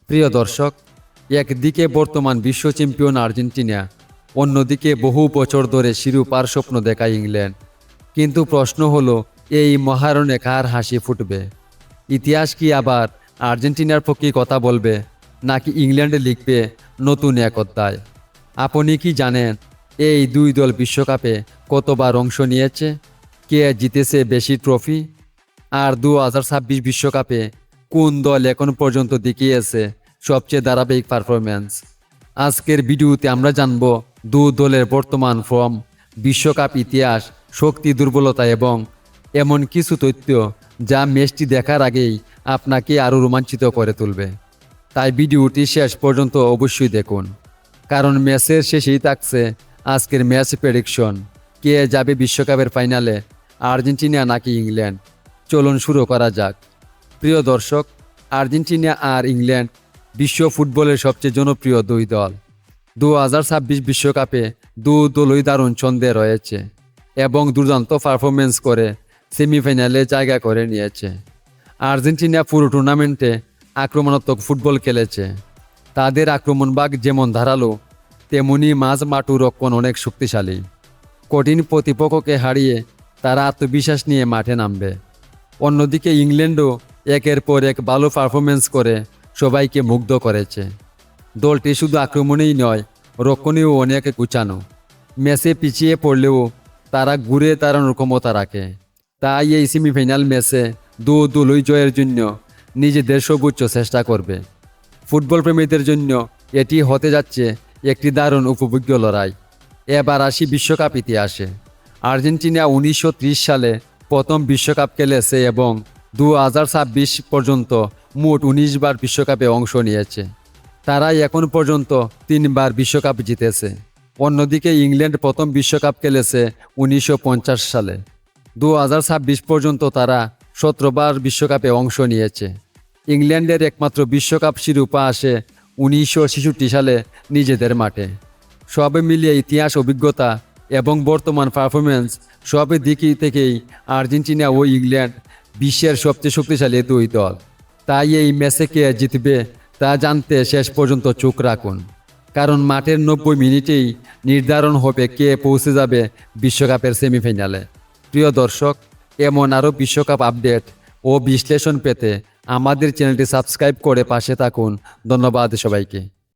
প্রিয় দর্শক, একদিকে বর্তমান বিশ্ব চ্যাম্পিয়ন আর্জেন্টিনা, অন্যদিকে বহু বছর ধরে শিরোপার স্বপ্ন দেখা ইংল্যান্ড। কিন্তু প্রশ্ন হলো, এই মহারণে কার হাসি ফুটবে? ইতিহাস কি আবার আর্জেন্টিনার পক্ষে কথা বলবে, নাকি ইংল্যান্ডে লিখবে নতুন এক অধ্যায়? আপনি কি জানেন এই দুই দল বিশ্বকাপে কতবার অংশ নিয়েছে? কে জিতেছে বেশি ট্রফি? আর 2026 বিশ্বকাপে কোন দল এখন পর্যন্ত দেখিয়েছে সবচেয়ে ধারাবাহিক পারফরম্যান্স? আজকের ভিডিওতে আমরা জানব দু দলের বর্তমান ফর্ম, বিশ্বকাপ ইতিহাস, শক্তি দুর্বলতা এবং এমন কিছু তথ্য যা ম্যাচটি দেখার আগেই আপনাকে আরও রোমাঞ্চিত করে তুলবে। তাই ভিডিওটি শেষ পর্যন্ত অবশ্যই দেখুন, কারণ ম্যাচের শেষেই থাকছে আজকের ম্যাচ প্রেডিকশন। কে যাবে বিশ্বকাপের ফাইনালে, আর্জেন্টিনা নাকি ইংল্যান্ড? চলুন শুরু করা যাক। প্রিয় দর্শক, আর্জেন্টিনা আর ইংল্যান্ড বিশ্ব ফুটবলের সবচেয়ে জনপ্রিয় দুই দল। 2026 বিশ্বকাপে দু দলই দারুণ ছন্দে রয়েছে এবং দুর্দান্ত পারফরমেন্স করে সেমিফাইনালে জায়গা করে নিয়েছে। আর্জেন্টিনা পুরো টুর্নামেন্টে আক্রমণাত্মক ফুটবল খেলেছে। তাদের আক্রমণভাগ যেমন ধারালো, তেমনি মাঝমাঠু রক্ষণ অনেক শক্তিশালী। কঠিন প্রতিপক্ষকে হারিয়ে তারা আত্মবিশ্বাস নিয়ে মাঠে নামবে। অন্যদিকে ইংল্যান্ডও একের পর এক ভালো পারফরমেন্স করে সবাইকে মুগ্ধ করেছে। দলটি শুধু আক্রমণেই নয়, রক্ষণেও অনেক গুছানো। ম্যাচে পিছিয়ে পড়লেও তারা ঘুরে দাঁড়ানোর ক্ষমতা রাখে। তাই এই সেমিফাইনাল ম্যাচে দু দলই জয়ের জন্য নিজেদের সর্বোচ্চ চেষ্টা করবে। ফুটবল প্রেমীদের জন্য এটি হতে যাচ্ছে একটি দারুণ উপভোগ্য লড়াই। এবার আসি বিশ্বকাপ ইতিহাসে। আর্জেন্টিনা 1930 সালে প্রথম বিশ্বকাপ খেলেছে এবং 2026 পর্যন্ত মোট 19 বার বিশ্বকাপে অংশ নিয়েছে। তারাই এখন পর্যন্ত 3 বার বিশ্বকাপ জিতেছে। অন্যদিকে ইংল্যান্ড প্রথম বিশ্বকাপ খেলেছে 1950 সালে। 2026 পর্যন্ত তারা 17 বার বিশ্বকাপে অংশ নিয়েছে। ইংল্যান্ডের একমাত্র বিশ্বকাপ শিরোপা আসে 1966 সালে নিজেদের মাঠে। সবে মিলিয়ে ইতিহাস, অভিজ্ঞতা এবং বর্তমান পারফরমেন্স সব দিক থেকেই আর্জেন্টিনা ও ইংল্যান্ড বিশ্বের সবচেয়ে শক্তিশালী দুই দল। তাই এই ম্যাচে কে জিতবে তা জানতে শেষ পর্যন্ত চোখ রাখুন, কারণ মাঠের 90 মিনিটেই নির্ধারণ হবে কে পৌঁছে যাবে বিশ্বকাপের সেমিফাইনালে। প্রিয় দর্শক, এমন আরও বিশ্বকাপ আপডেট ও বিশ্লেষণ পেতে আমাদের চ্যানেলটি সাবস্ক্রাইব করে পাশে থাকুন। ধন্যবাদ সবাইকে।